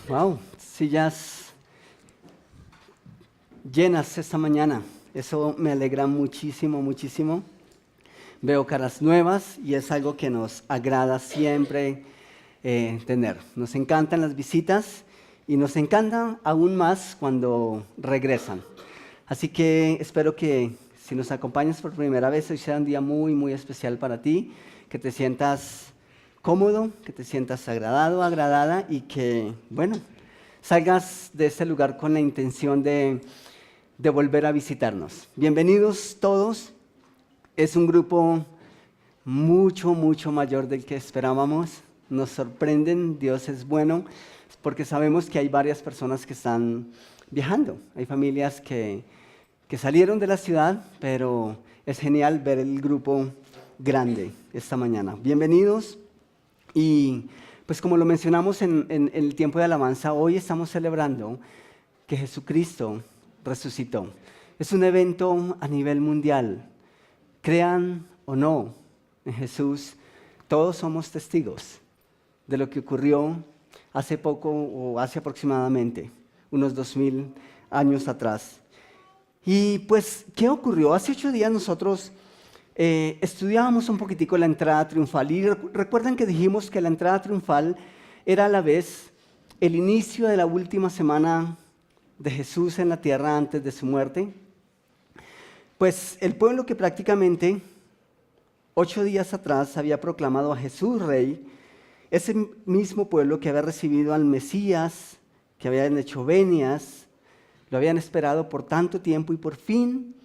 Wow, sillas llenas esta mañana. Eso me alegra muchísimo, muchísimo. Veo caras nuevas y es algo que nos agrada siempre tener. Nos encantan las visitas y nos encantan aún más cuando regresan. Así que espero que si nos acompañas por primera vez, hoy sea un día muy, muy especial para ti, que te sientas cómodo, que te sientas agradado, agradada y que, bueno, salgas de este lugar con la intención de volver a visitarnos. Bienvenidos todos. Es un grupo mucho, mucho mayor del que esperábamos. Nos sorprenden, Dios es bueno, porque sabemos que hay varias personas que están viajando. Hay familias que salieron de la ciudad, pero es genial ver el grupo grande esta mañana. Bienvenidos. Y pues como lo mencionamos en el tiempo de alabanza, hoy estamos celebrando que Jesucristo resucitó. Es un evento a nivel mundial. Crean o no en Jesús, todos somos testigos de lo que ocurrió hace poco o hace aproximadamente unos 2000 años atrás. Y pues, ¿qué ocurrió? Hace 8 días nosotros estudiábamos un poquitico la entrada triunfal y recuerdan que dijimos que la entrada triunfal era a la vez el inicio de la última semana de Jesús en la tierra antes de su muerte. Pues el pueblo que prácticamente 8 días atrás había proclamado a Jesús rey, ese mismo pueblo que había recibido al Mesías, que habían hecho venias, lo habían esperado por tanto tiempo y por fin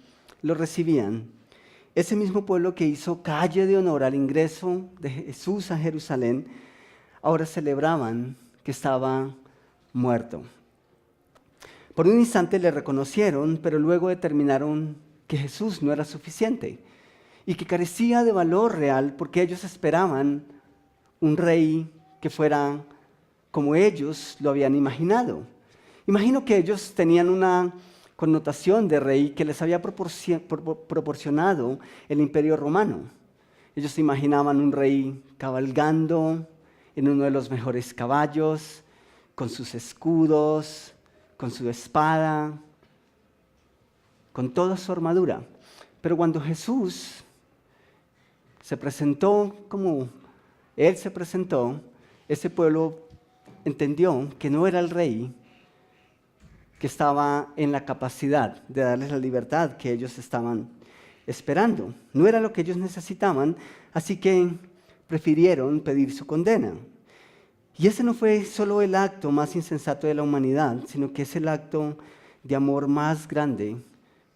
lo recibían. Ese mismo pueblo que hizo calle de honor al ingreso de Jesús a Jerusalén, ahora celebraban que estaba muerto. Por un instante le reconocieron, pero luego determinaron que Jesús no era suficiente y que carecía de valor real porque ellos esperaban un rey que fuera como ellos lo habían imaginado. Imagino que ellos tenían una connotación de rey que les había proporcionado el Imperio Romano. Ellos se imaginaban un rey cabalgando en uno de los mejores caballos, con sus escudos, con su espada, con toda su armadura. Pero cuando Jesús se presentó como Él se presentó, ese pueblo entendió que no era el rey que estaba en la capacidad de darles la libertad que ellos estaban esperando. No era lo que ellos necesitaban, así que prefirieron pedir su condena. Y ese no fue solo el acto más insensato de la humanidad, sino que es el acto de amor más grande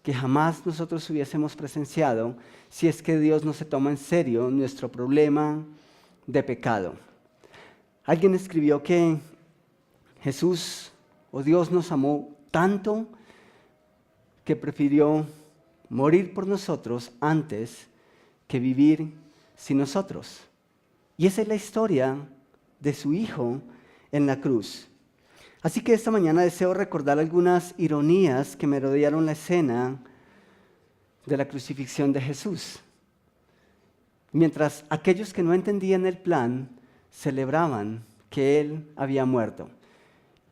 que jamás nosotros hubiésemos presenciado si es que Dios no se toma en serio nuestro problema de pecado. Alguien escribió que Jesús o Dios nos amó tanto que prefirió morir por nosotros antes que vivir sin nosotros. Y esa es la historia de su Hijo en la cruz. Así que esta mañana deseo recordar algunas ironías que me rodearon la escena de la crucifixión de Jesús. Mientras aquellos que no entendían el plan celebraban que Él había muerto.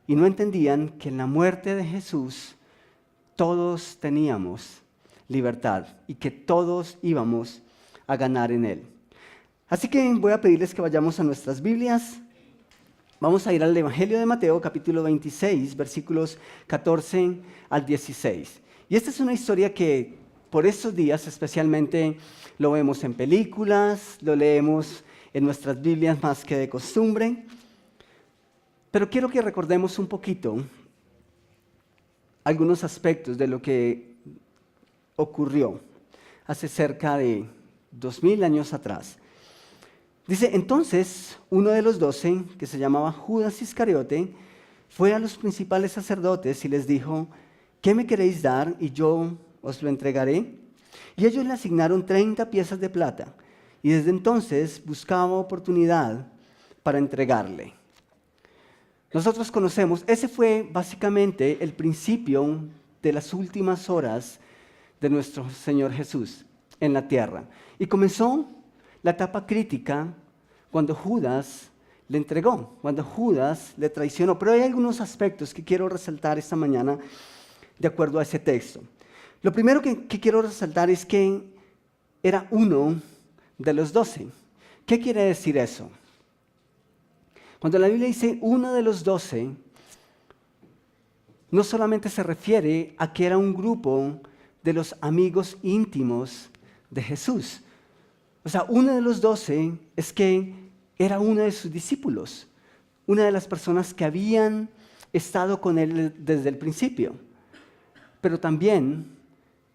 Y no entendían que en la muerte de Jesús todos teníamos libertad y que todos íbamos a ganar en Él. Así que voy a pedirles que vayamos a nuestras Biblias. Vamos a ir al Evangelio de Mateo, capítulo 26, versículos 14 al 16. Y esta es una historia que por estos días especialmente lo vemos en películas, lo leemos en nuestras Biblias más que de costumbre. Pero quiero que recordemos un poquito algunos aspectos de lo que ocurrió hace cerca de 2000 años atrás. Dice, entonces uno de los 12, que se llamaba Judas Iscariote, fue a los principales sacerdotes y les dijo, ¿qué me queréis dar y yo os lo entregaré? Y ellos le asignaron 30 piezas de plata y desde entonces buscaba oportunidad para entregarle. Nosotros conocemos, ese fue básicamente el principio de las últimas horas de nuestro Señor Jesús en la tierra. Y comenzó la etapa crítica cuando Judas le entregó, cuando Judas le traicionó. Pero hay algunos aspectos que quiero resaltar esta mañana de acuerdo a ese texto. Lo primero que quiero resaltar es que era uno de los 12. ¿Qué quiere decir eso? Cuando la Biblia dice uno de los 12, no solamente se refiere a que era un grupo de los amigos íntimos de Jesús. O sea, uno de los 12 es que era uno de sus discípulos, una de las personas que habían estado con él desde el principio. Pero también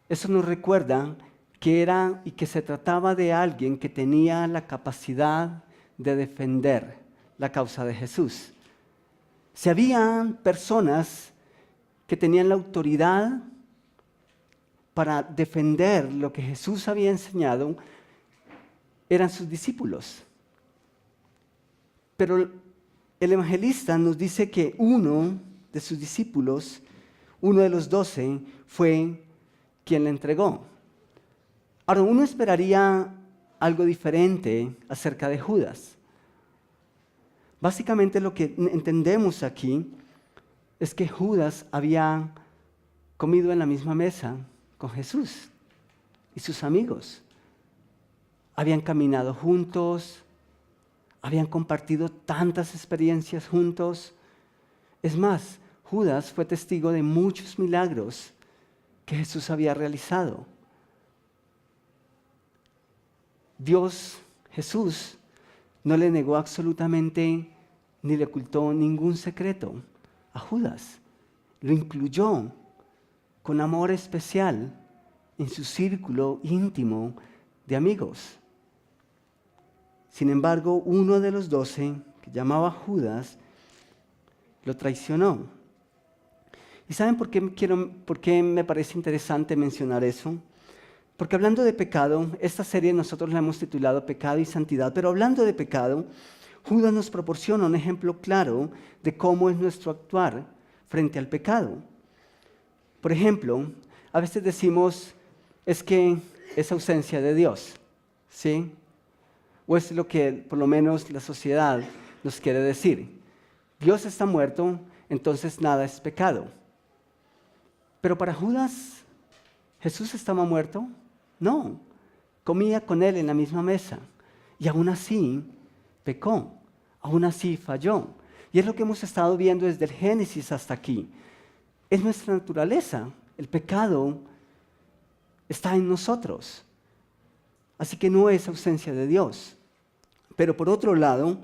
eso nos recuerda que era y que se trataba de alguien que tenía la capacidad de defender la causa de Jesús. Si habían personas que tenían la autoridad para defender lo que Jesús había enseñado, eran sus discípulos. Pero el evangelista nos dice que uno de sus discípulos, uno de los 12, fue quien le entregó. Ahora, uno esperaría algo diferente acerca de Judas. Básicamente lo que entendemos aquí es que Judas había comido en la misma mesa con Jesús y sus amigos. Habían caminado juntos, habían compartido tantas experiencias juntos. Es más, Judas fue testigo de muchos milagros que Jesús había realizado. Jesús, no le negó absolutamente ni le ocultó ningún secreto a Judas. Lo incluyó con amor especial en su círculo íntimo de amigos. Sin embargo, uno de los 12, que llamaba Judas, lo traicionó. ¿Y saben por qué me parece interesante mencionar eso? Porque hablando de pecado, esta serie nosotros la hemos titulado Pecado y Santidad, pero hablando de pecado, Judas nos proporciona un ejemplo claro de cómo es nuestro actuar frente al pecado. Por ejemplo, a veces decimos, es que es ausencia de Dios, ¿sí? O es lo que por lo menos la sociedad nos quiere decir. Dios está muerto, entonces nada es pecado. Pero para Judas, ¿Jesús estaba muerto? No, comía con él en la misma mesa y aún así pecó, aún así falló. Y es lo que hemos estado viendo desde el Génesis hasta aquí. Es nuestra naturaleza, el pecado está en nosotros. Así que no es ausencia de Dios. Pero por otro lado,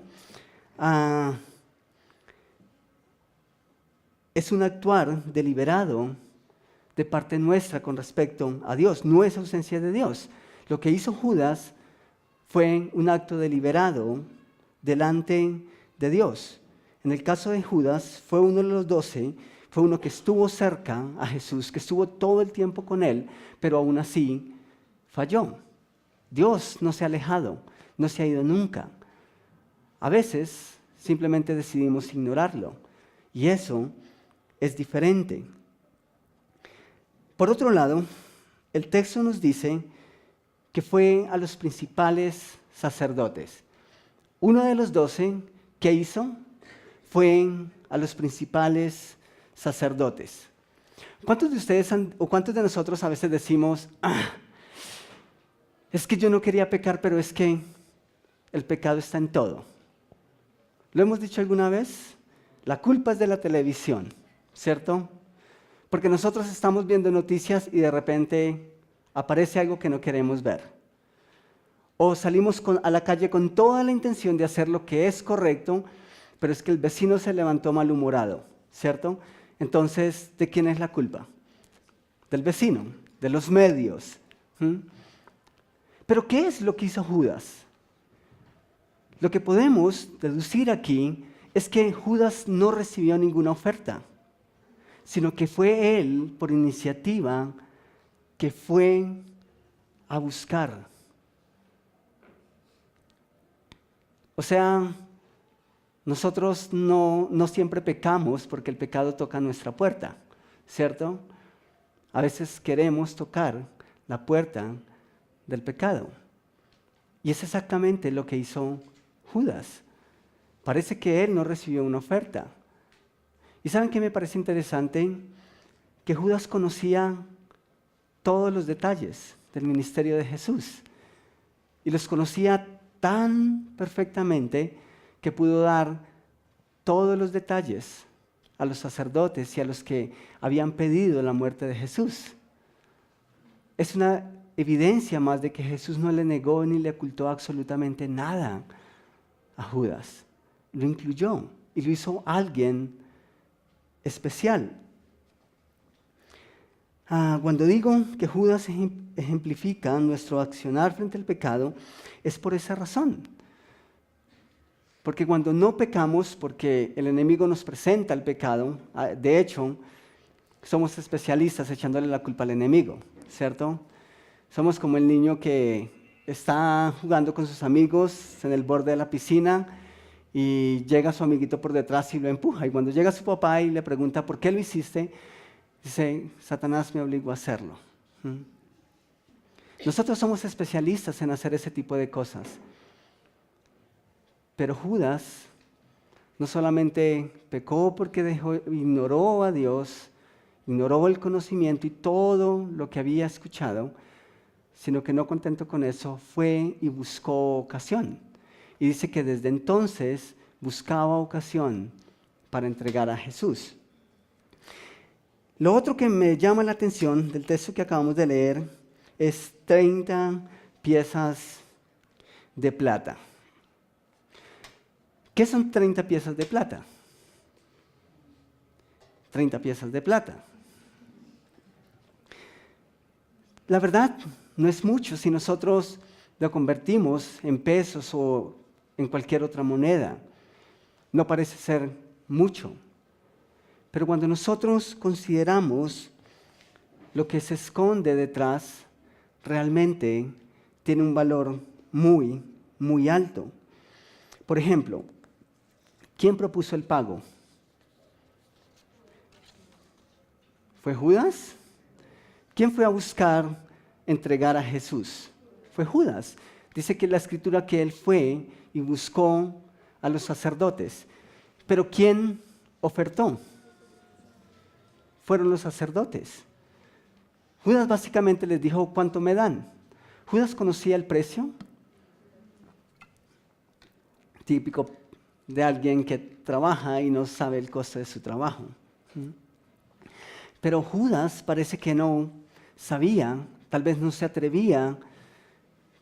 es un actuar deliberado de parte nuestra con respecto a Dios. No es ausencia de Dios. Lo que hizo Judas fue un acto deliberado delante de Dios. En el caso de Judas, fue uno de los 12, fue uno que estuvo cerca a Jesús, que estuvo todo el tiempo con él, pero aún así falló. Dios no se ha alejado, no se ha ido nunca. A veces simplemente decidimos ignorarlo y eso es diferente. Por otro lado, el texto nos dice que fue a los principales sacerdotes. Uno de los 12, ¿qué hizo? Fue a los principales sacerdotes. ¿Cuántos de ustedes o cuántos de nosotros a veces decimos, es que yo no quería pecar, pero es que el pecado está en todo? ¿Lo hemos dicho alguna vez? La culpa es de la televisión, ¿cierto? Porque nosotros estamos viendo noticias y de repente aparece algo que no queremos ver. O salimos a la calle con toda la intención de hacer lo que es correcto, pero es que el vecino se levantó malhumorado, ¿cierto? Entonces, ¿de quién es la culpa? Del vecino, de los medios. Pero ¿qué es lo que hizo Judas? Lo que podemos deducir aquí es que Judas no recibió ninguna oferta, sino que fue él, por iniciativa, que fue a buscar. O sea, nosotros no siempre pecamos porque el pecado toca nuestra puerta, ¿cierto? A veces queremos tocar la puerta del pecado. Y es exactamente lo que hizo Judas. Parece que él no recibió una oferta. ¿Y saben qué me parece interesante? Que Judas conocía todos los detalles del ministerio de Jesús. Y los conocía tan perfectamente que pudo dar todos los detalles a los sacerdotes y a los que habían pedido la muerte de Jesús. Es una evidencia más de que Jesús no le negó ni le ocultó absolutamente nada a Judas. Lo incluyó y lo hizo alguien especial. Cuando digo que Judas ejemplifica nuestro accionar frente al pecado, es por esa razón. Porque cuando no pecamos, porque el enemigo nos presenta el pecado, de hecho, somos especialistas echándole la culpa al enemigo, ¿cierto? Somos como el niño que está jugando con sus amigos en el borde de la piscina y llega su amiguito por detrás y lo empuja. Y cuando llega su papá y le pregunta, ¿por qué lo hiciste? Dice, Satanás me obligó a hacerlo. Nosotros somos especialistas en hacer ese tipo de cosas. Pero Judas no solamente pecó porque ignoró a Dios, ignoró el conocimiento y todo lo que había escuchado, sino que no contento con eso, fue y buscó ocasión. Y dice que desde entonces buscaba ocasión para entregar a Jesús. Lo otro que me llama la atención del texto que acabamos de leer es 30 piezas de plata. ¿Qué son 30 piezas de plata? 30 piezas de plata. La verdad, no es mucho si nosotros lo convertimos en pesos o en cualquier otra moneda. No parece ser mucho. Pero cuando nosotros consideramos lo que se esconde detrás, realmente tiene un valor muy, muy alto. Por ejemplo, ¿quién propuso el pago? ¿Fue Judas? ¿Quién fue a buscar entregar a Jesús? Fue Judas. Dice que la escritura que él fue y buscó a los sacerdotes. Pero ¿quién ofertó? Fueron los sacerdotes. Judas básicamente les dijo, ¿cuánto me dan? ¿Judas conocía el precio? Típico de alguien que trabaja y no sabe el costo de su trabajo. Pero Judas parece que no sabía, tal vez no se atrevía,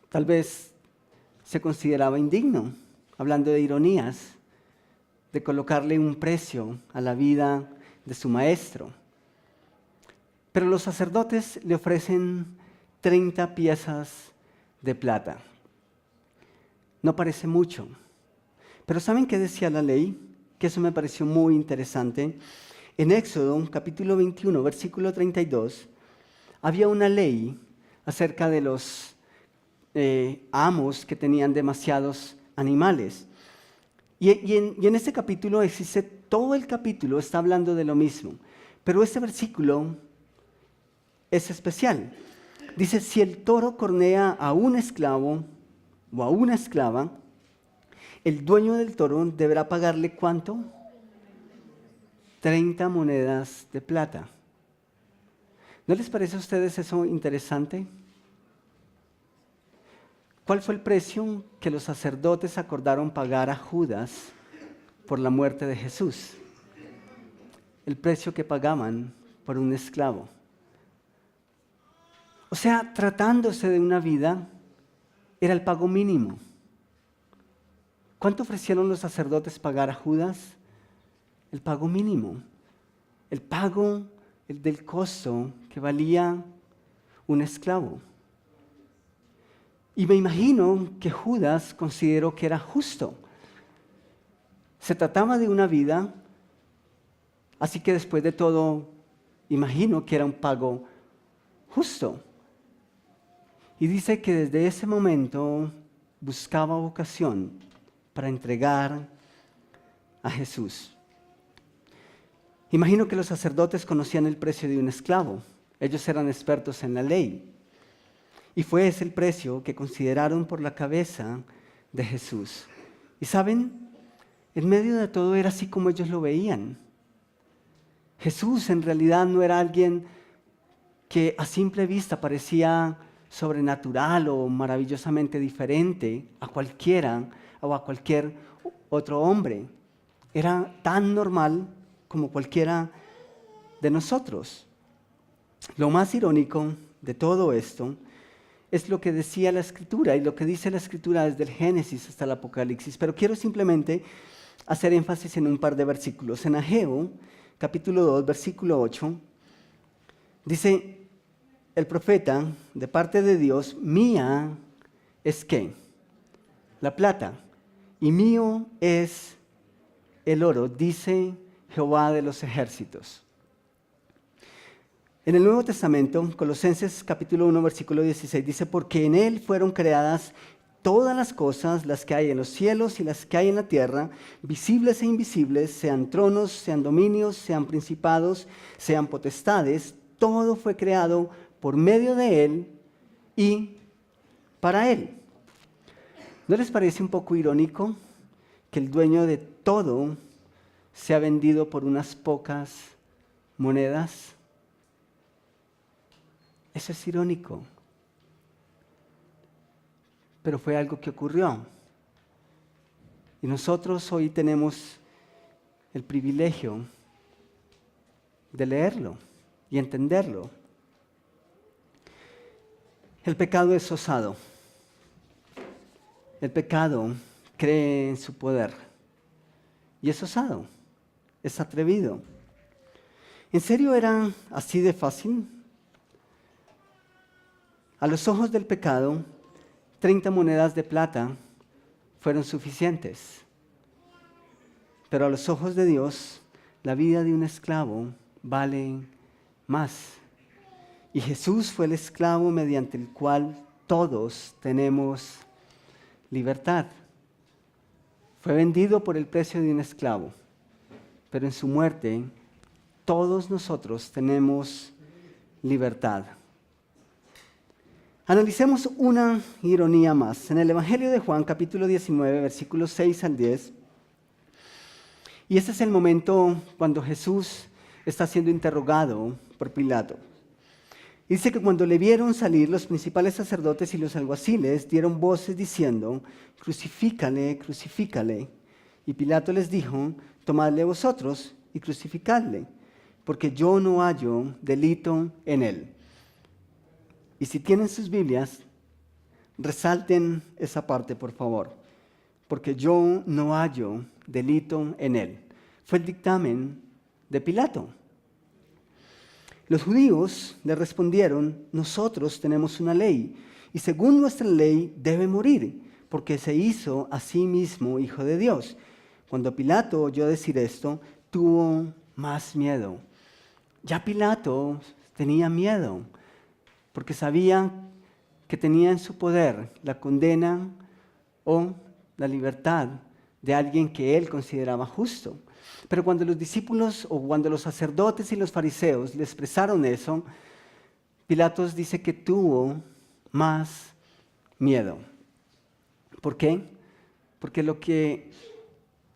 tal vez se consideraba indigno, hablando de ironías, de colocarle un precio a la vida de su maestro. Pero los sacerdotes le ofrecen 30 piezas de plata. No parece mucho. Pero ¿saben qué decía la ley? Que eso me pareció muy interesante. En Éxodo, capítulo 21, versículo 32, había una ley acerca de los amos que tenían demasiados animales. Y en este capítulo existe, todo el capítulo está hablando de lo mismo. Pero este versículo es especial. Dice, si el toro cornea a un esclavo o a una esclava, el dueño del toro deberá pagarle ¿cuánto? 30 monedas de plata. ¿No les parece a ustedes eso interesante? ¿Cuál fue el precio que los sacerdotes acordaron pagar a Judas por la muerte de Jesús? El precio que pagaban por un esclavo. O sea, tratándose de una vida, era el pago mínimo. ¿Cuánto ofrecieron los sacerdotes pagar a Judas? El pago mínimo. El pago del costo que valía un esclavo. Y me imagino que Judas consideró que era justo. Se trataba de una vida, así que después de todo, imagino que era un pago justo. Y dice que desde ese momento buscaba vocación para entregar a Jesús. Imagino que los sacerdotes conocían el precio de un esclavo. Ellos eran expertos en la ley. Y fue ese el precio que consideraron por la cabeza de Jesús. Y saben, en medio de todo era así como ellos lo veían. Jesús en realidad no era alguien que a simple vista parecía sobrenatural o maravillosamente diferente a cualquiera o a cualquier otro hombre. Era tan normal como cualquiera de nosotros. Lo más irónico de todo esto es lo que decía la Escritura y lo que dice la Escritura desde el Génesis hasta el Apocalipsis. Pero quiero simplemente hacer énfasis en un par de versículos. En Ageo, capítulo 2, versículo 8, dice el profeta, de parte de Dios, mía es ¿qué? La plata, y mío es el oro, dice Jehová de los ejércitos. En el Nuevo Testamento, Colosenses capítulo 1, versículo 16, dice, porque en Él fueron creadas todas las cosas, las que hay en los cielos y las que hay en la tierra, visibles e invisibles, sean tronos, sean dominios, sean principados, sean potestades, todo fue creado por medio de Él y para Él. ¿No les parece un poco irónico que el dueño de todo sea vendido por unas pocas monedas? Eso es irónico. Pero fue algo que ocurrió. Y nosotros hoy tenemos el privilegio de leerlo y entenderlo. El pecado es osado. El pecado cree en su poder. Y es osado, es atrevido. ¿En serio era así de fácil? A los ojos del pecado, 30 monedas de plata fueron suficientes. Pero a los ojos de Dios, la vida de un esclavo vale más. Y Jesús fue el esclavo mediante el cual todos tenemos libertad. Fue vendido por el precio de un esclavo, pero en su muerte todos nosotros tenemos libertad. Analicemos una ironía más. En el Evangelio de Juan, capítulo 19, versículos 6 al 10, y este es el momento cuando Jesús está siendo interrogado por Pilato. Dice que cuando le vieron salir, los principales sacerdotes y los alguaciles dieron voces diciendo, crucifícale, crucifícale. Y Pilato les dijo, tomadle vosotros y crucificadle, porque yo no hallo delito en él. Y si tienen sus Biblias, resalten esa parte, por favor, porque yo no hallo delito en él. Fue el dictamen de Pilato. Los judíos le respondieron, nosotros tenemos una ley, y según nuestra ley debe morir, porque se hizo a sí mismo hijo de Dios. Cuando Pilato oyó decir esto, tuvo más miedo. Ya Pilato tenía miedo, porque sabía que tenía en su poder la condena o la libertad de alguien que él consideraba justo. Pero cuando los discípulos o cuando los sacerdotes y los fariseos le expresaron eso, Pilatos dice que tuvo más miedo. ¿Por qué? Porque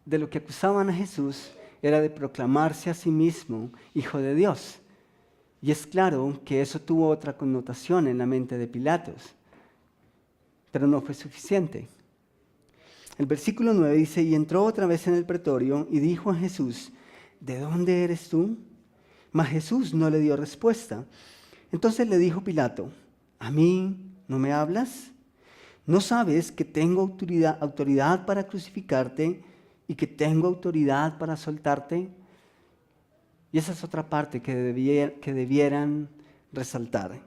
de lo que acusaban a Jesús era de proclamarse a sí mismo hijo de Dios. Y es claro que eso tuvo otra connotación en la mente de Pilatos, pero no fue suficiente. El versículo 9 dice, y entró otra vez en el pretorio y dijo a Jesús, ¿de dónde eres tú? Mas Jesús no le dio respuesta. Entonces le dijo Pilato, ¿a mí no me hablas? ¿No sabes que tengo autoridad para crucificarte y que tengo autoridad para soltarte? Y esa es otra parte que debieran resaltar.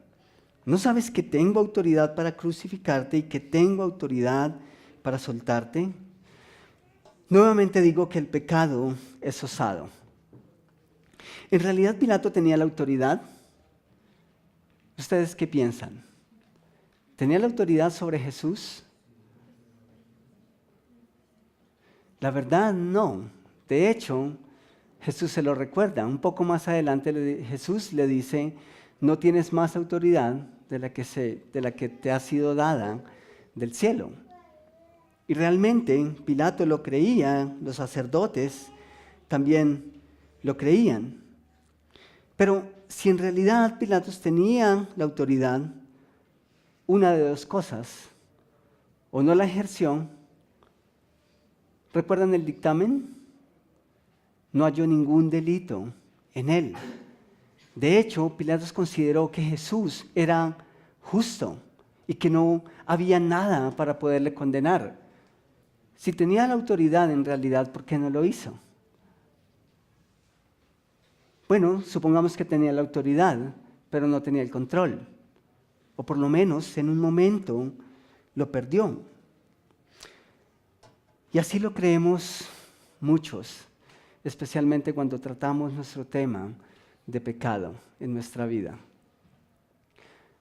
¿No sabes que tengo autoridad para crucificarte y que tengo autoridad para soltarte? Nuevamente digo que el pecado es osado. ¿En realidad Pilato tenía la autoridad? ¿Ustedes qué piensan? ¿Tenía la autoridad sobre Jesús? La verdad, no. De hecho, Jesús se lo recuerda. Un poco más adelante Jesús le dice, no tienes más autoridad de la que te ha sido dada del cielo. Y realmente Pilato lo creía, los sacerdotes también lo creían. Pero si en realidad Pilatos tenía la autoridad, una de dos cosas: o no la ejerció. ¿Recuerdan el dictamen? No halló ningún delito en él. De hecho, Pilatos consideró que Jesús era justo y que no había nada para poderle condenar. Si tenía la autoridad en realidad, ¿por qué no lo hizo? Bueno, supongamos que tenía la autoridad, pero no tenía el control. O por lo menos en un momento lo perdió. Y así lo creemos muchos, especialmente cuando tratamos nuestro tema de pecado en nuestra vida.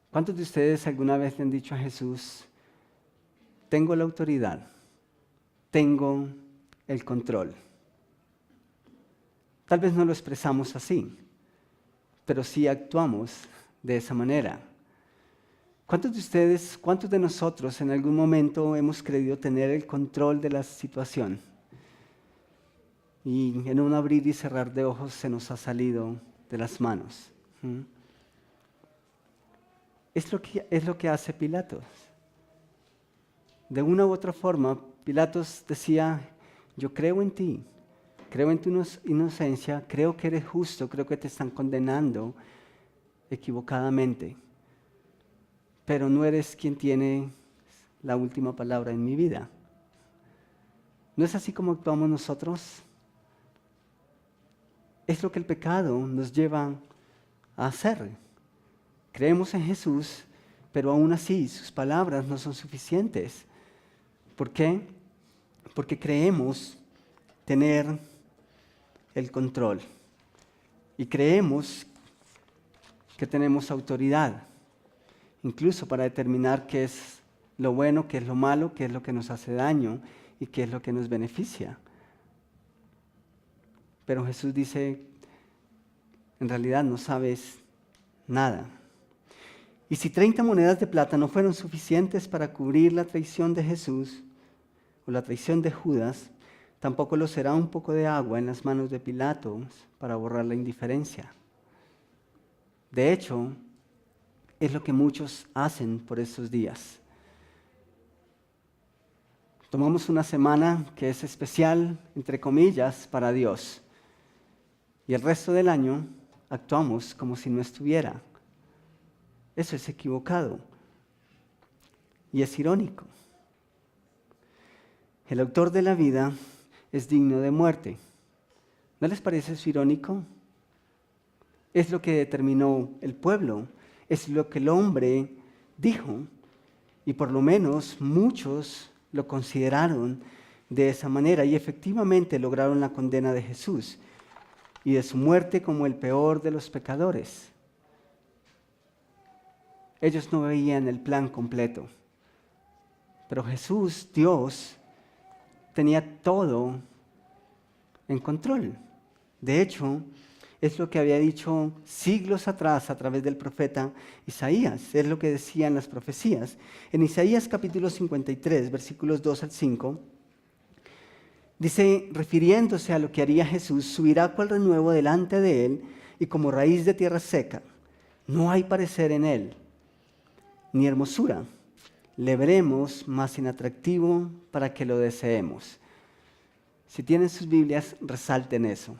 ¿Cuántos de ustedes alguna vez le han dicho a Jesús: tengo la autoridad, tengo el control? Tal vez no lo expresamos así, pero sí actuamos de esa manera. ¿Cuántos de ustedes, cuántos de nosotros en algún momento hemos creído tener el control de la situación? Y en un abrir y cerrar de ojos se nos ha salido de las manos. Es lo que hace Pilatos. De una u otra forma, Pilatos decía: yo creo en ti, creo en tu inocencia, creo que eres justo, creo que te están condenando equivocadamente, pero no eres quien tiene la última palabra en mi vida. ¿No es así como actuamos nosotros? Es lo que el pecado nos lleva a hacer. Creemos en Jesús, pero aún así sus palabras no son suficientes. ¿Por qué? Porque creemos tener el control y creemos que tenemos autoridad, incluso para determinar qué es lo bueno, qué es lo malo, qué es lo que nos hace daño y qué es lo que nos beneficia. Pero Jesús dice: en realidad no sabes nada. Y si 30 monedas de plata no fueron suficientes para cubrir la traición de Jesús o la traición de Judas, tampoco lo será un poco de agua en las manos de Pilato para borrar la indiferencia. De hecho, es lo que muchos hacen por estos días. Tomamos una semana que es especial, entre comillas, para Dios. Y el resto del año actuamos como si no estuviera. Eso es equivocado. Y es irónico. El autor de la vida es digno de muerte. ¿No les parece eso irónico? Es lo que determinó el pueblo. Es lo que el hombre dijo. Y por lo menos muchos lo consideraron de esa manera. Y efectivamente lograron la condena de Jesús y de su muerte como el peor de los pecadores. Ellos no veían el plan completo. Pero Jesús, Dios, tenía todo en control. De hecho, es lo que había dicho siglos atrás a través del profeta Isaías. Es lo que decían las profecías. En Isaías capítulo 53, versículos 2 al 5, dice, refiriéndose a lo que haría Jesús: subirá cual renuevo delante de él y como raíz de tierra seca. No hay parecer en él, ni hermosura. Le veremos más inatractivo para que lo deseemos. Si tienen sus Biblias, resalten eso.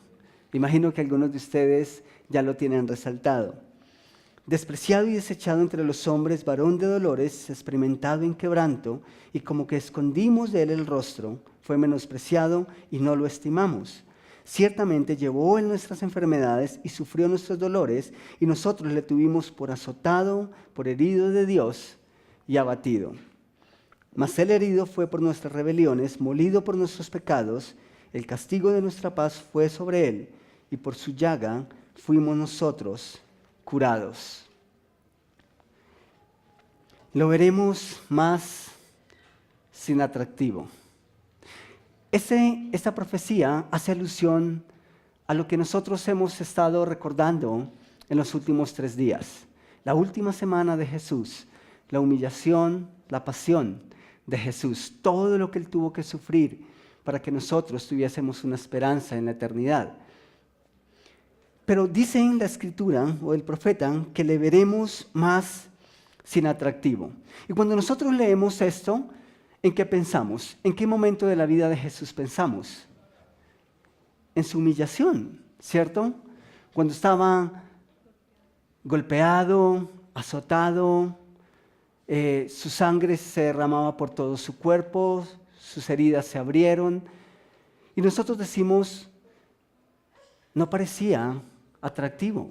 Imagino que algunos de ustedes ya lo tienen resaltado. Despreciado y desechado entre los hombres, varón de dolores, experimentado en quebranto, y como que escondimos de él el rostro, fue menospreciado y no lo estimamos. Ciertamente llevó él nuestras enfermedades y sufrió nuestros dolores, y nosotros le tuvimos por azotado, por herido de Dios y abatido. Mas él herido fue por nuestras rebeliones, molido por nuestros pecados. El castigo de nuestra paz fue sobre él, y por su llaga fuimos nosotros curados. Lo veremos más sin atractivo. Esta profecía hace alusión a lo que nosotros hemos estado recordando en los últimos 3 días. La última semana de Jesús, la humillación, la pasión, de Jesús, todo lo que Él tuvo que sufrir para que nosotros tuviésemos una esperanza en la eternidad. Pero dice en la Escritura o el profeta que le veremos más sin atractivo. Y cuando nosotros leemos esto, ¿en qué pensamos? ¿En qué momento de la vida de Jesús pensamos? En su humillación, ¿cierto? Cuando estaba golpeado, azotado, su sangre se derramaba por todo su cuerpo, sus heridas se abrieron. Y nosotros decimos, no parecía atractivo.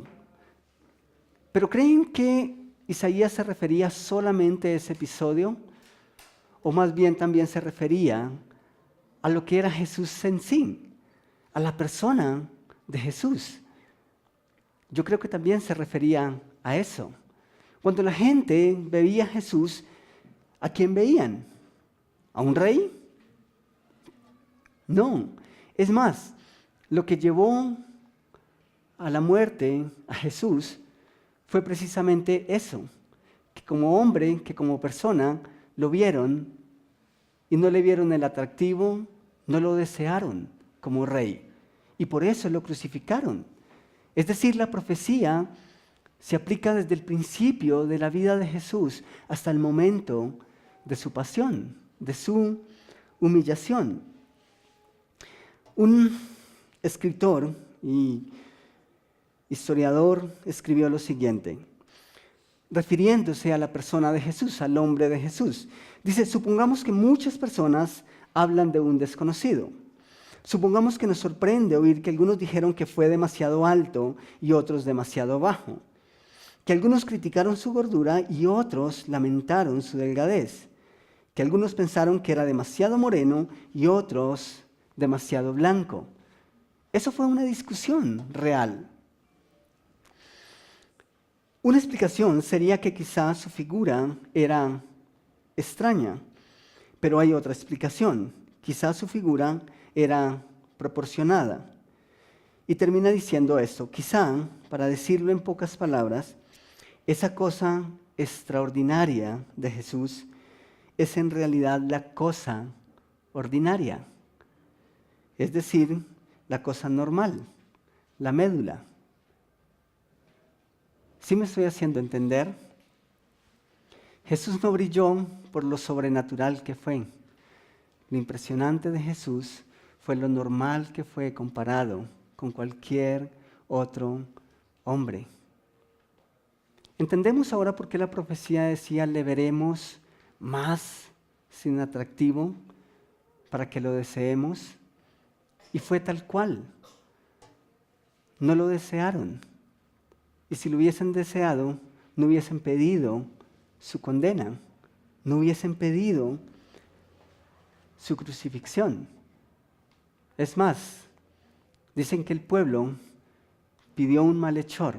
¿Pero creen que Isaías se refería solamente a ese episodio? ¿O más bien también se refería a lo que era Jesús en sí, a la persona de Jesús? Yo creo que también se refería a eso. Cuando la gente veía a Jesús, ¿a quién veían? ¿A un rey? No. Es más, lo que llevó a la muerte a Jesús fue precisamente eso, que como hombre, que como persona, lo vieron y no le vieron el atractivo, no lo desearon como rey. Y por eso lo crucificaron. Es decir, la profecía se aplica desde el principio de la vida de Jesús hasta el momento de su pasión, de su humillación. Un escritor y historiador escribió lo siguiente, refiriéndose a la persona de Jesús, al hombre de Jesús. Dice, supongamos que muchas personas hablan de un desconocido. Supongamos que nos sorprende oír que algunos dijeron que fue demasiado alto y otros demasiado bajo, que algunos criticaron su gordura y otros lamentaron su delgadez, que algunos pensaron que era demasiado moreno y otros demasiado blanco. Eso fue una discusión real. Una explicación sería que quizás su figura era extraña, pero hay otra explicación. Quizás su figura era proporcionada. Y termina diciendo esto, quizá, para decirlo en pocas palabras, esa cosa extraordinaria de Jesús es en realidad la cosa ordinaria, es decir, la cosa normal, la médula. ¿Sí me estoy haciendo entender? Jesús no brilló por lo sobrenatural que fue. Lo impresionante de Jesús fue lo normal que fue comparado con cualquier otro hombre. ¿Entendemos ahora por qué la profecía decía le veremos más sin atractivo para que lo deseemos? Y fue tal cual. No lo desearon. Y si lo hubiesen deseado, no hubiesen pedido su condena, no hubiesen pedido su crucifixión. Es más, dicen que el pueblo pidió un malhechor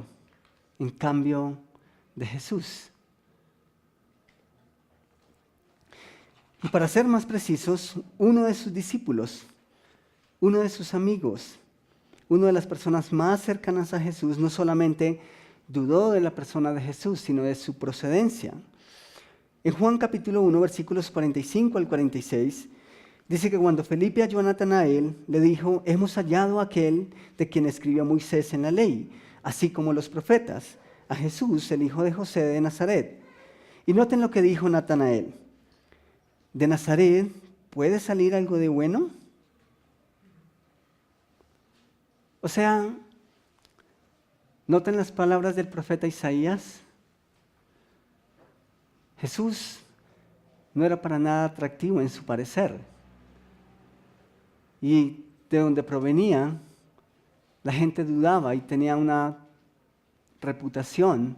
en cambio de Jesús. Y para ser más precisos, uno de sus discípulos, uno de sus amigos, una de las personas más cercanas a Jesús, no solamente dudó de la persona de Jesús, sino de su procedencia. En Juan capítulo 1, versículos 45 al 46, dice que cuando Felipe halló a Natanael, le dijo, hemos hallado a aquel de quien escribió Moisés en la ley, así como los profetas, a Jesús, el hijo de José de Nazaret. Y noten lo que dijo Natanael. ¿De Nazaret puede salir algo de bueno? O sea, noten las palabras del profeta Isaías. Jesús no era para nada atractivo en su parecer. Y de donde provenía, la gente dudaba y tenía una reputación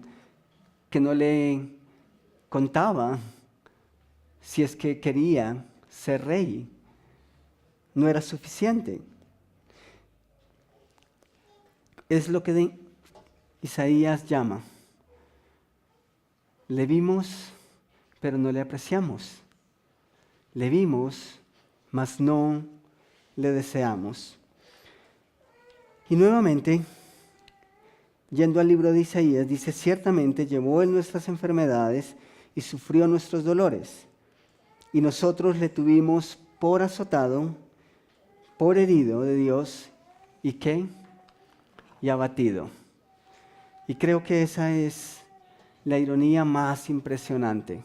que no le contaba si es que quería ser rey. No era suficiente. Es lo que Isaías llama. Le vimos, pero no le apreciamos. Le vimos, mas no le deseamos. Y nuevamente, yendo al libro de Isaías, dice, ciertamente llevó él nuestras enfermedades y sufrió nuestros dolores. y nosotros le tuvimos por azotado, por herido de Dios, ¿y qué? Y abatido. Y creo que esa es la ironía más impresionante.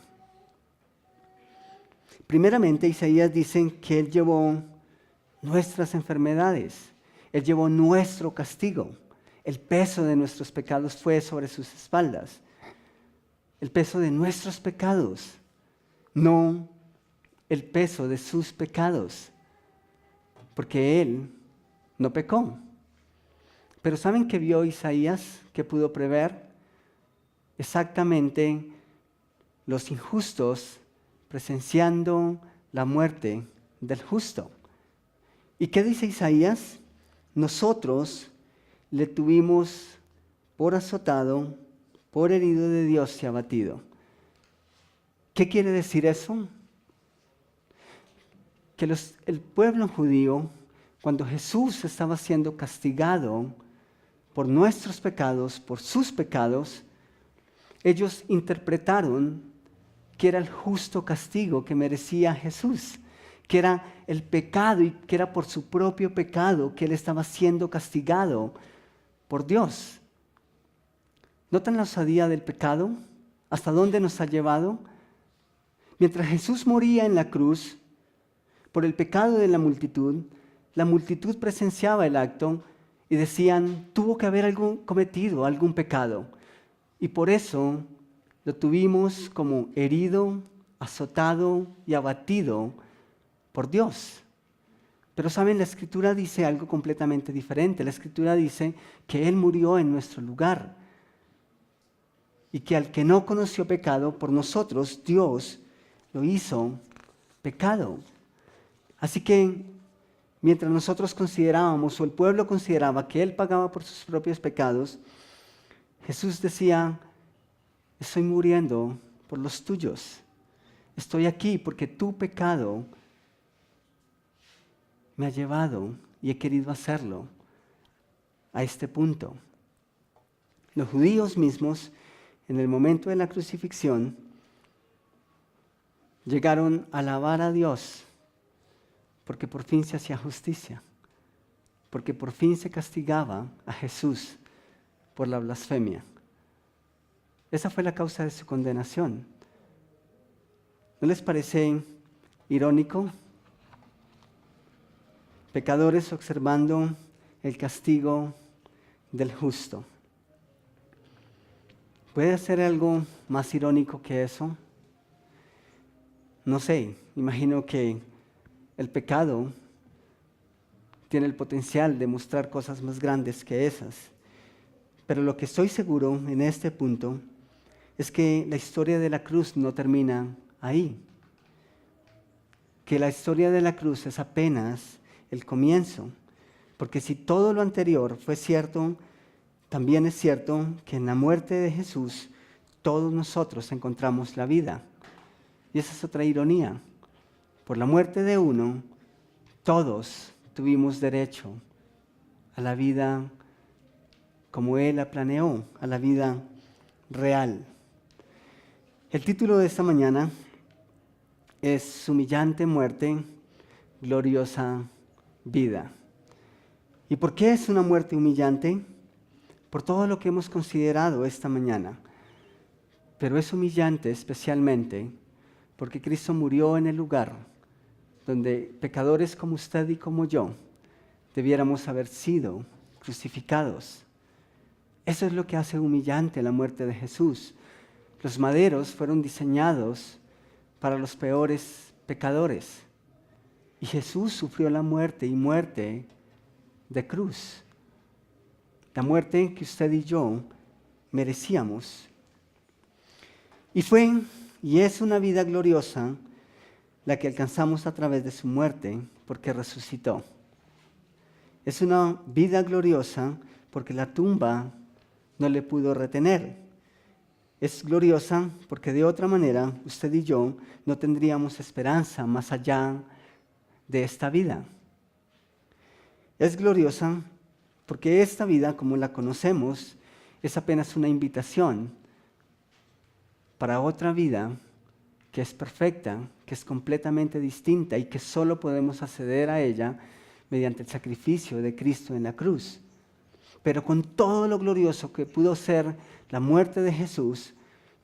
Primeramente, Isaías dice que Él llevó nuestras enfermedades, Él llevó nuestro castigo. El peso de nuestros pecados fue sobre sus espaldas. El peso de nuestros pecados, no el peso de sus pecados, porque Él no pecó. Pero ¿saben qué vio Isaías? ¿Qué pudo prever? Exactamente los injustos presenciando la muerte del justo. ¿Y qué dice Isaías? Nosotros le tuvimos por azotado, por herido de Dios y abatido. ¿Qué quiere decir eso? Que el pueblo judío, cuando Jesús estaba siendo castigado por nuestros pecados, por sus pecados, ellos interpretaron que era el justo castigo que merecía Jesús, que era el pecado y que era por su propio pecado que Él estaba siendo castigado por Dios. ¿Notan la osadía del pecado? ¿Hasta dónde nos ha llevado? Mientras Jesús moría en la cruz por el pecado de la multitud presenciaba el acto y decían, tuvo que haber cometido algún pecado. Y por eso lo tuvimos como herido, azotado y abatido por Dios. Pero saben, la Escritura dice algo completamente diferente. La Escritura dice que Él murió en nuestro lugar y que al que no conoció pecado, por nosotros Dios lo hizo pecado. Así que mientras nosotros considerábamos, o el pueblo consideraba que Él pagaba por sus propios pecados, Jesús decía, estoy muriendo por los tuyos. Estoy aquí porque tu pecado me ha llevado y he querido hacerlo a este punto. Los judíos mismos, en el momento de la crucifixión, llegaron a alabar a Dios porque por fin se hacía justicia, porque por fin se castigaba a Jesús por la blasfemia. Esa fue la causa de su condenación. ¿No les parece irónico? Pecadores observando el castigo del justo. ¿Puede ser algo más irónico que eso? No sé, imagino que el pecado tiene el potencial de mostrar cosas más grandes que esas. Pero lo que estoy seguro en este punto es que la historia de la cruz no termina ahí. Que la historia de la cruz es apenas el comienzo. Porque si todo lo anterior fue cierto, también es cierto que en la muerte de Jesús todos nosotros encontramos la vida. Y esa es otra ironía. Por la muerte de uno, todos tuvimos derecho a la vida como Él la planeó, a la vida real. El título de esta mañana es Humillante muerte, gloriosa vida. ¿Y por qué es una muerte humillante? Por todo lo que hemos considerado esta mañana. Pero es humillante especialmente porque Cristo murió en el lugar donde pecadores como usted y como yo debiéramos haber sido crucificados. Eso es lo que hace humillante la muerte de Jesús. Los maderos fueron diseñados para los peores pecadores. Y Jesús sufrió la muerte y muerte de cruz. La muerte que usted y yo merecíamos. Y fue y es una vida gloriosa la que alcanzamos a través de su muerte porque resucitó. Es una vida gloriosa porque la tumba no le pudo retener. Es gloriosa porque de otra manera usted y yo no tendríamos esperanza más allá de esta vida. Es gloriosa porque esta vida, como la conocemos, es apenas una invitación para otra vida que es perfecta, que es completamente distinta y que solo podemos acceder a ella mediante el sacrificio de Cristo en la cruz. Pero con todo lo glorioso que pudo ser la muerte de Jesús,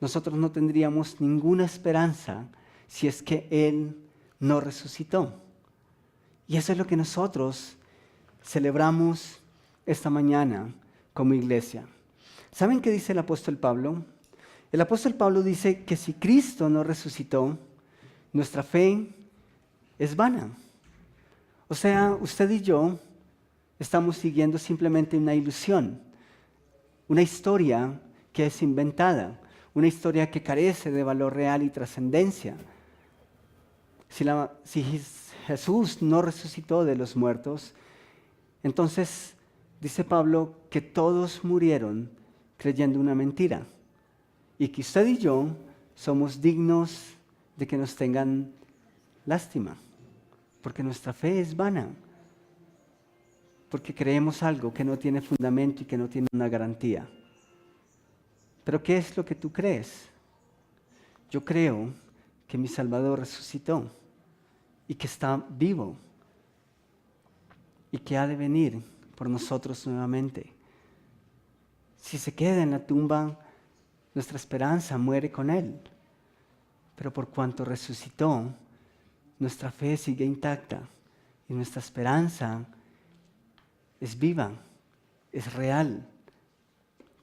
nosotros no tendríamos ninguna esperanza si es que Él no resucitó. Y eso es lo que nosotros celebramos esta mañana como iglesia. ¿Saben qué dice el apóstol Pablo? El apóstol Pablo dice que si Cristo no resucitó, nuestra fe es vana. O sea, usted y yo estamos siguiendo simplemente una ilusión, una historia que es inventada, una historia que carece de valor real y trascendencia. Si Jesús no resucitó de los muertos, entonces dice Pablo que todos murieron creyendo una mentira y que usted y yo somos dignos de que nos tengan lástima, porque nuestra fe es vana, porque creemos algo que no tiene fundamento y que no tiene una garantía. Pero ¿qué es lo que tú crees? Yo creo que mi Salvador resucitó y que está vivo y que ha de venir por nosotros nuevamente. Si se queda en la tumba, nuestra esperanza muere con Él. Pero por cuanto resucitó, nuestra fe sigue intacta y nuestra esperanza es viva, es real,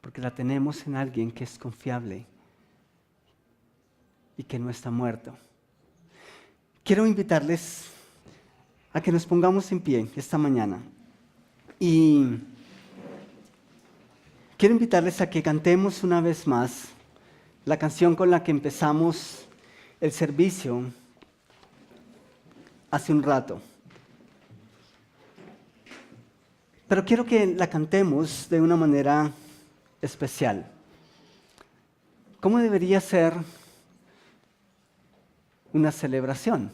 porque la tenemos en alguien que es confiable y que no está muerto. Quiero invitarles a que nos pongamos en pie esta mañana y quiero invitarles a que cantemos una vez más la canción con la que empezamos el servicio hace un rato. Pero quiero que la cantemos de una manera especial. ¿Cómo debería ser una celebración?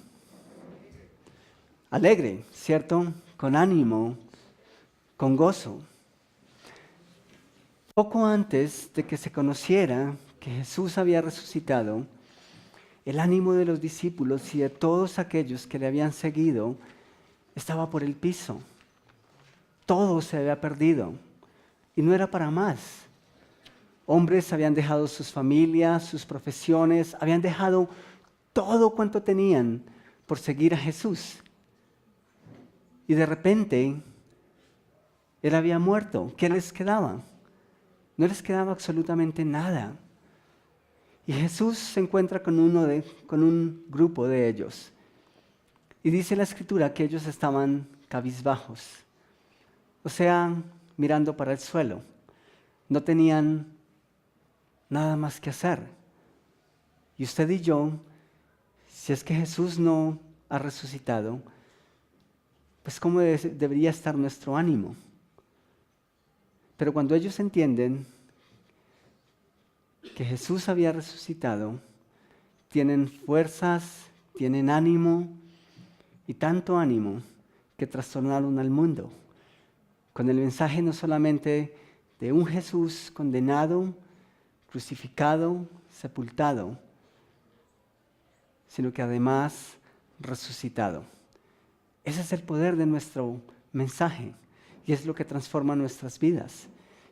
Alegre, ¿cierto? Con ánimo, con gozo. Poco antes de que se conociera que Jesús había resucitado, el ánimo de los discípulos y de todos aquellos que le habían seguido estaba por el piso. Todo se había perdido y no era para más. Hombres habían dejado sus familias, sus profesiones, habían dejado todo cuanto tenían por seguir a Jesús. Y de repente, Él había muerto. ¿Qué les quedaba? No les quedaba absolutamente nada. Y Jesús se encuentra con un grupo de ellos. Y dice la Escritura que ellos estaban cabizbajos. O sea, mirando para el suelo. No tenían nada más que hacer. Y usted y yo, si es que Jesús no ha resucitado, pues ¿cómo debería estar nuestro ánimo? Pero cuando ellos entienden que Jesús había resucitado, tienen fuerzas, tienen ánimo y tanto ánimo que trastornaron al mundo con el mensaje no solamente de un Jesús condenado, crucificado, sepultado, sino que además resucitado. Ese es el poder de nuestro mensaje y es lo que transforma nuestras vidas.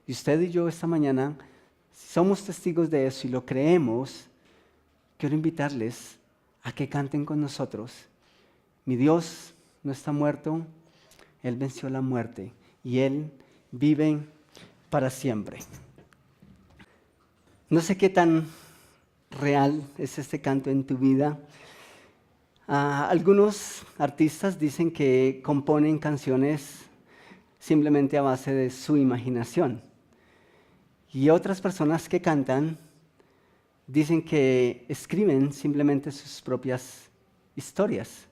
Y usted y yo esta mañana, si somos testigos de eso y lo creemos, quiero invitarles a que canten con nosotros. Mi Dios no está muerto, Él venció la muerte y Él vive para siempre. No sé qué tan real es este canto en tu vida. Algunos artistas dicen que componen canciones simplemente a base de su imaginación. Y otras personas que cantan dicen que escriben simplemente sus propias historias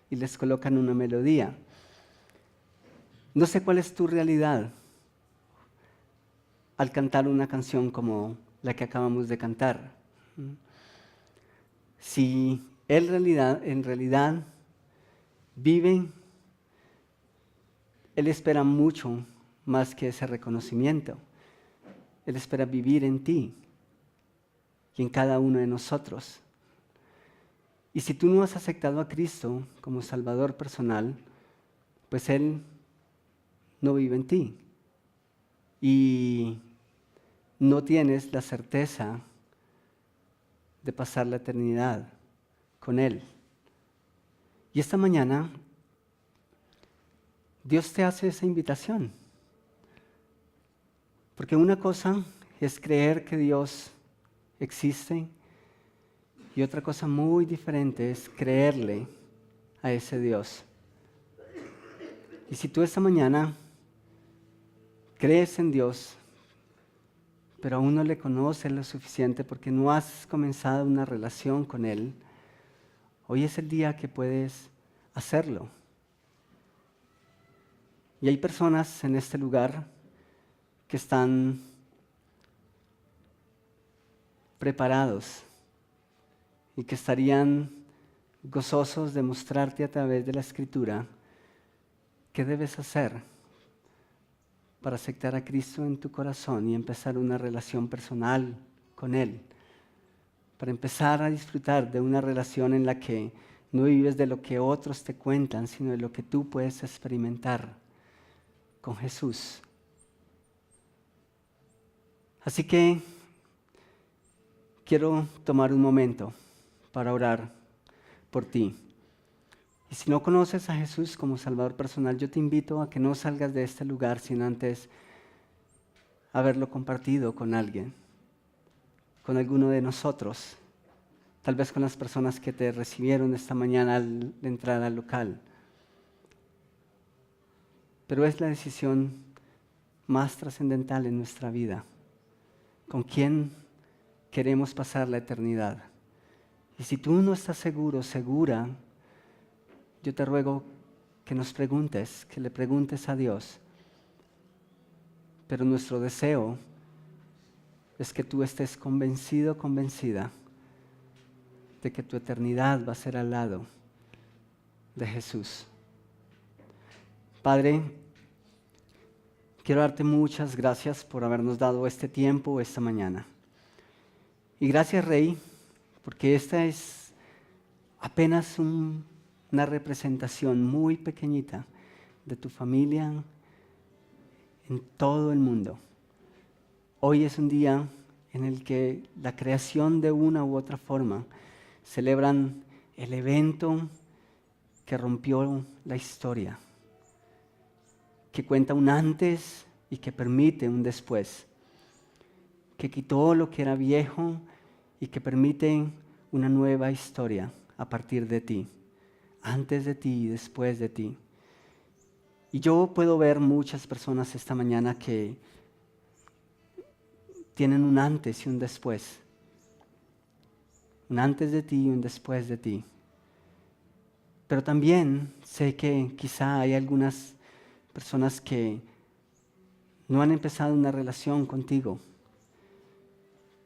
y les colocan una melodía. No sé cuál es tu realidad al cantar una canción como la que acabamos de cantar. Si Él en realidad vive, Él espera mucho más que ese reconocimiento. Él espera vivir en ti y en cada uno de nosotros. Y si tú no has aceptado a Cristo como Salvador personal, pues Él no vive en ti. Y no tienes la certeza de pasar la eternidad con Él. Y esta mañana Dios te hace esa invitación. Porque una cosa es creer que Dios existe y otra cosa muy diferente es creerle a ese Dios. Y si tú esta mañana crees en Dios, pero aún no le conoces lo suficiente porque no has comenzado una relación con Él, hoy es el día que puedes hacerlo. Y hay personas en este lugar que están preparados y que estarían gozosos de mostrarte a través de la Escritura qué debes hacer para aceptar a Cristo en tu corazón y empezar una relación personal con Él, para empezar a disfrutar de una relación en la que no vives de lo que otros te cuentan, sino de lo que tú puedes experimentar con Jesús. Así que quiero tomar un momento para orar por ti. Y si no conoces a Jesús como Salvador personal, yo te invito a que no salgas de este lugar sin antes haberlo compartido con alguien, con alguno de nosotros, tal vez con las personas que te recibieron esta mañana al entrar al local. Pero es la decisión más trascendental en nuestra vida. ¿Con quién queremos pasar la eternidad? Y si tú no estás seguro, segura, yo te ruego que nos preguntes, que le preguntes a Dios. Pero nuestro deseo es que tú estés convencido, convencida de que tu eternidad va a ser al lado de Jesús. Padre, quiero darte muchas gracias por habernos dado este tiempo esta mañana. Y gracias, Rey, porque esta es apenas una representación muy pequeñita de tu familia en todo el mundo. Hoy es un día en el que la creación de una u otra forma celebran el evento que rompió la historia, que cuenta un antes y que permite un después, que quitó lo que era viejo y que permite una nueva historia a partir de ti, antes de ti y después de ti. Y yo puedo ver muchas personas esta mañana que tienen un antes y un después, un antes de ti y un después de ti. Pero también sé que quizá hay algunas personas que no han empezado una relación contigo,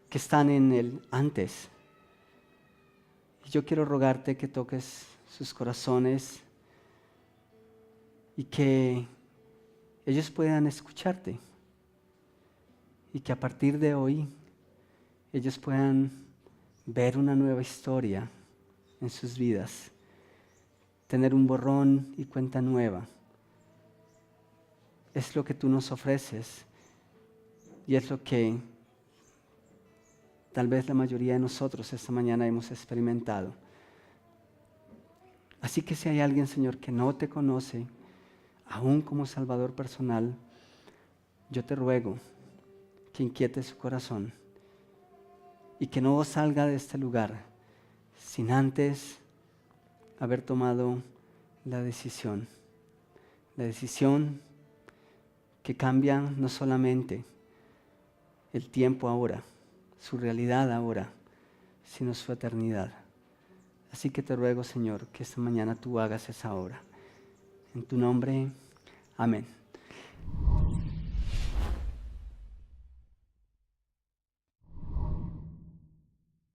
que están en el antes. Y yo quiero rogarte que toques sus corazones y que ellos puedan escucharte. Y que a partir de hoy ellos puedan ver una nueva historia en sus vidas, tener un borrón y cuenta nueva. Es lo que tú nos ofreces y es lo que tal vez la mayoría de nosotros esta mañana hemos experimentado. Así que si hay alguien, Señor, que no te conoce, aún como Salvador personal, yo te ruego que inquiete su corazón y que no salga de este lugar sin antes haber tomado la decisión que cambia no solamente el tiempo ahora, su realidad ahora, sino su eternidad. Así que te ruego, Señor, que esta mañana tú hagas esa obra. En tu nombre, amén.